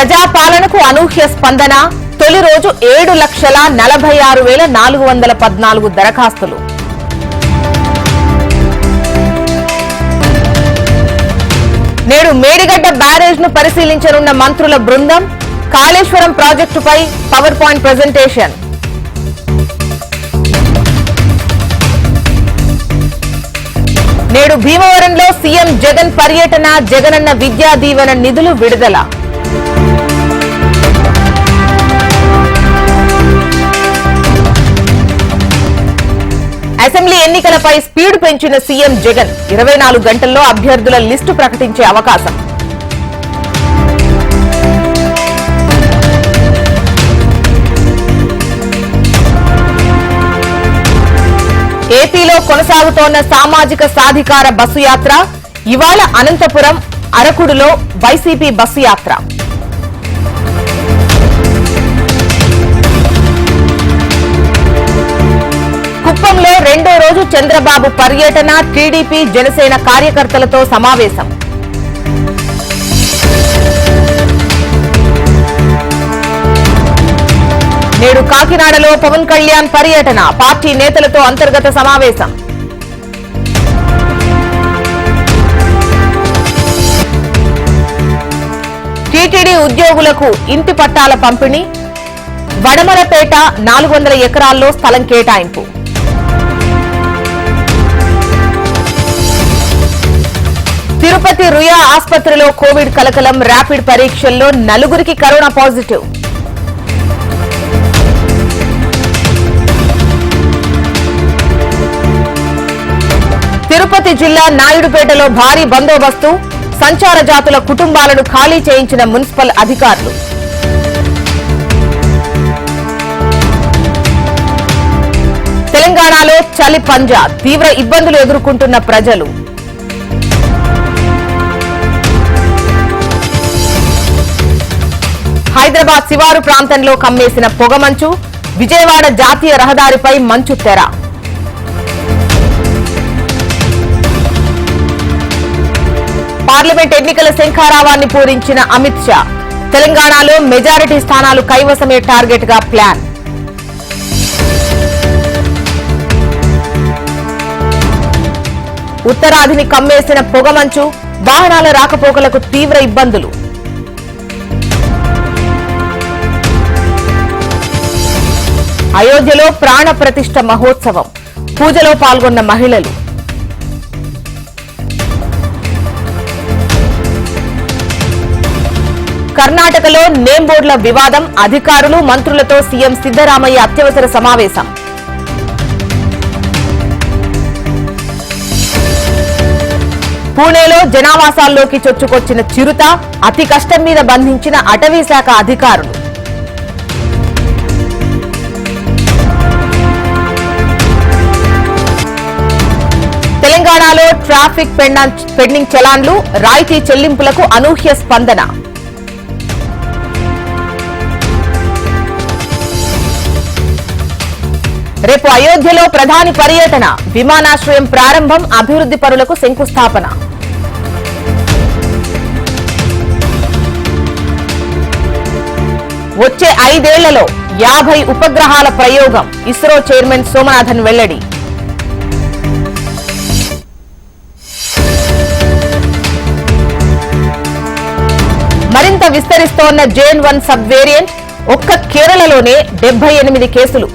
ప్రజాపాలనకు అనూహ్య స్పందన. తొలి రోజు 7,46,414 దరఖాస్తులు. నేడు మేడిగడ్డ బ్యారేజ్ ను పరిశీలించనున్న మంత్రుల బృందం. కాళేశ్వరం ప్రాజెక్టుపై పవర్ పాయింట్ ప్రెజెంటేషన్. నేడు భీమవరంలో సీఎం జగన్ పర్యటన. జగనన్న విద్యా దీవెన నిధులు విడుదల. అసెంబ్లీ ఎన్నికలపై స్పీడ్ పెంచిన సీఎం జగన్. 24 గంటల్లో అభ్యర్థుల లిస్టు ప్రకటించే అవకాశం. ఏపీలో కొనసాగుతోన్న సామాజిక సాధికార బస్సు యాత్ర. ఇవాళ అనంతపురం, అరకుడులో వైసీపీ బస్సు యాత్ర. కుప్పంలో రెండో రోజు చంద్రబాబు పర్యటన. టీడీపీ, జనసేన కార్యకర్తలతో సమావేశం. నేడు కాకినాడలో పవన్ కళ్యాణ్ పర్యటన. పార్టీ నేతలతో అంతర్గత సమావేశం. టీటీడీ ఉద్యోగులకు ఇంటి పట్టాల పంపిణీ. వడమలపేట 400 ఎకరాల్లో స్థలం కేటాయింపు. తిరుపతి రుయా ఆసుపత్రిలో కోవిడ్ కలకలం. ర్యాపిడ్ పరీక్షల్లో 4గురికి కరోనా పాజిటివ్. తిరుపతి జిల్లా నాయుడుపేటలో భారీ బందోబస్తు. సంచార జాతుల కుటుంబాలను ఖాళీ చేయించిన మున్సిపల్ అధికారులు. తెలంగాణలో చలి పంజా. తీవ్ర ఇబ్బందులు ఎదుర్కొంటున్న ప్రజలు. హైదరాబాద్ శివారు ప్రాంతంలో కమ్మేసిన పొగమంచు. విజయవాడ జాతీయ రహదారిపై మంచు తెర. పార్లమెంట్ ఎన్నికల శంఖారావాన్ని పూరించిన అమిత్ షా. తెలంగాణలో మెజారిటీ స్థానాలు కైవసమే టార్గెట్ గా ప్లాన్. ఉత్తరాదిని కమ్మేసిన పొగమంచు. వాహనాల రాకపోకలకు తీవ్ర ఇబ్బందులు. అయోధ్యలో ప్రాణ ప్రతిష్ఠ మహోత్సవం. పూజలో పాల్గొన్న మహిళలు. కర్ణాటకలో నేమ్ బోర్డుల వివాదం. అధికారులు, మంత్రులతో సీఎం సిద్దరామయ్య అత్యవసర సమావేశం. పూణేలో జనావాసాల్లోకి చొచ్చుకొచ్చిన చిరుత. అతి కష్టం మీద బంధించిన అటవీ శాఖ అధికారులు. తెలంగాణలో ట్రాఫిక్ పెండింగ్ చలాన్లు. రాయితీ చెల్లింపులకు అనూహ్య స్పందన. రేపు అయోధ్యలో ప్రధాని పర్యటన. విమానాశ్రయం ప్రారంభం. అభివృద్ధి పనులకు శంకుస్థాపన. వచ్చే 5 ఏళ్లలో 50 ఉపగ్రహాల ప్రయోగం. ఇస్రో చైర్మన్ సోమనాథన్ వెల్లడి. మరింత విస్తరిస్తోన్న JN1 సబ్ వేరియంట్. ఒక్క కేరళలోనే 78 కేసులు.